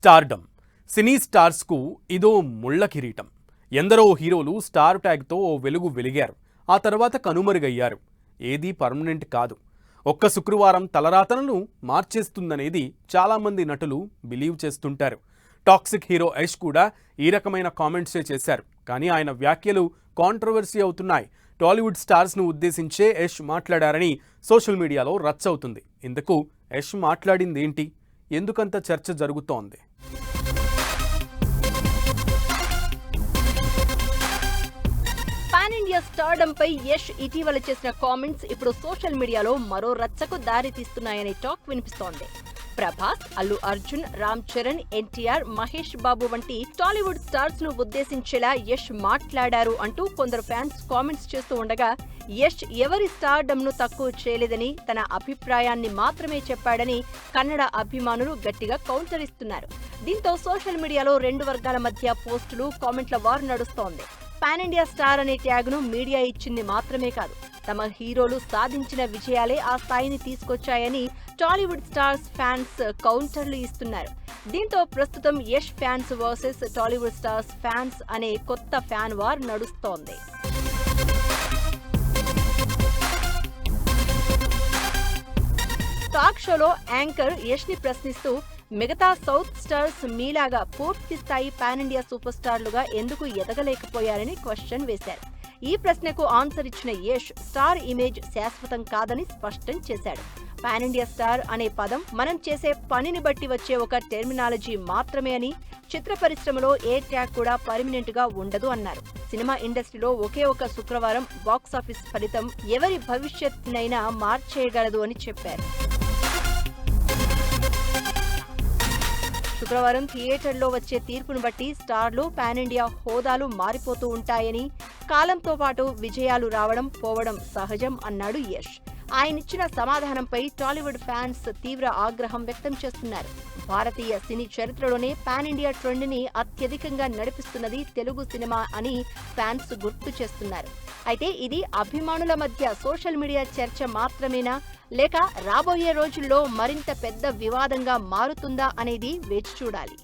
Stardom సినీ స్టార్స్కు ఇదో ముళ్ళ కిరీటం. ఎందరో హీరోలు స్టార్ ట్యాగ్తో ఓ వెలుగు వెలిగారు, ఆ తర్వాత కనుమరుగయ్యారు. ఏదీ పర్మనెంట్ కాదు. ఒక్క శుక్రవారం తలరాతలను మార్చేస్తుందనేది చాలామంది నటులు బిలీవ్ చేస్తుంటారు. టాక్సిక్ హీరో యష్ కూడా ఈ రకమైన కామెంట్సే చేశారు. కానీ ఆయన వ్యాఖ్యలు కాంట్రవర్సీ అవుతున్నాయి. టాలీవుడ్ స్టార్స్ను ఉద్దేశించే యష్ మాట్లాడారని సోషల్ మీడియాలో రచ్చ అవుతుంది. ఇందుకు యష్ మాట్లాడిందేంటి? ఎందుకంత చర్చ జరుగుతోంది? పాన్ ఇండియా స్టార్డమ్ పై యష్ ఇటీవల చేసిన కామెంట్స్ ఇప్పుడు సోషల్ మీడియాలో మరో రచ్చకు దారి తీస్తున్నాయనే టాక్ వినిపిస్తోంది. ప్రభాస్, అల్లు అర్జున్, రామ్ చరణ్, ఎన్టీఆర్, మహేష్ బాబు వంటి టాలీవుడ్ స్టార్స్ ను ఉద్దేశించేలా యష్ మాట్లాడారు అంటూ కొందరు ఫ్యాన్స్ కామెంట్స్ చేస్తూ ఉండగా, యష్ ఎవరి స్టార్డమ్ ను తక్కువ చేయలేదని, తన అభిప్రాయాన్ని మాత్రమే చెప్పాడని కన్నడ అభిమానులు గట్టిగా కౌంటర్ ఇస్తున్నారు. దీంతో సోషల్ మీడియాలో రెండు వర్గాల మధ్య పోస్టులు, కామెంట్ల వార్ నడుస్తోంది. పాన్ ఇండియా స్టార్ అనే ట్యాగ్ను మీడియా ఇచ్చింది మాత్రమే కాదు, తమ హీరోలు సాధించిన విజయాలే ఆ స్థాయిని తీసుకొచ్చాయని టాలీవుడ్ స్టార్స్ ఫ్యాన్స్ కౌంటర్లు ఇస్తున్నారు. దీంతో ప్రస్తుతం Yash fans versus Tollywood stars fans అనే కొత్త ఫ్యాన్ వార్ నడుస్తోంది. టాక్ షోలో యాంకర్ యష్ ని ప్రశ్నిస్తూ, మిగతా సౌత్ స్టార్స్ మీలాగా పూర్తి స్థాయి పాన్ ఇండియా సూపర్ స్టార్లుగా ఎందుకు ఎదగలేకపోయారని క్వశ్చన్ వేశారు. ఈ ప్రశ్నకు ఆన్సర్ ఇచ్చిన యష్, స్టార్ ఇమేజ్ శాశ్వతం కాదని స్పష్టం చేశాడు. పాన్ ఇండియా స్టార్ అనే పదం మనం చేసే పనిని బట్టి వచ్చే ఒక టెర్మినాలజీ మాత్రమే అని, చిత్ర పరిశ్రమలో ఏ ట్యాగ్ కూడా పర్మనెంట్ గా ఉండదు అన్నారు. సినిమా ఇండస్ట్రీలో ఒకే ఒక శుక్రవారం బాక్సాఫీస్ ఫలితం ఎవరి భవిష్యత్తునైనా మార్చేయగలదు అని చెప్పారు. శుక్రవారం థియేటర్లో వచ్చే తీర్పును బట్టి స్టార్లు, పాన్ ఇండియా హోదాలు మారిపోతూ ఉంటాయని, కాలంతో పాటు విజయాలు రావడం పోవడం సహజం అన్నాడు యష్. ఆయనిచ్చిన సమాధానంపై టాలీవుడ్ ఫ్యాన్స్ తీవ్ర ఆగ్రహం వ్యక్తం చేస్తున్నారు. భారతీయ సినీ చరిత్రలోనే పాన్ ఇండియా ట్రెండ్ ని అత్యధికంగా నడిపిస్తున్నది తెలుగు సినిమా అని ఫ్యాన్స్ గుర్తు చేస్తున్నారు. అయితే ఇది అభిమానుల మధ్య సోషల్ మీడియా చర్చ మాత్రమేనా, లేక రాబోయే రోజుల్లో మరింత పెద్ద వివాదంగా మారుతుందా అనేది వేచి చూడాలి.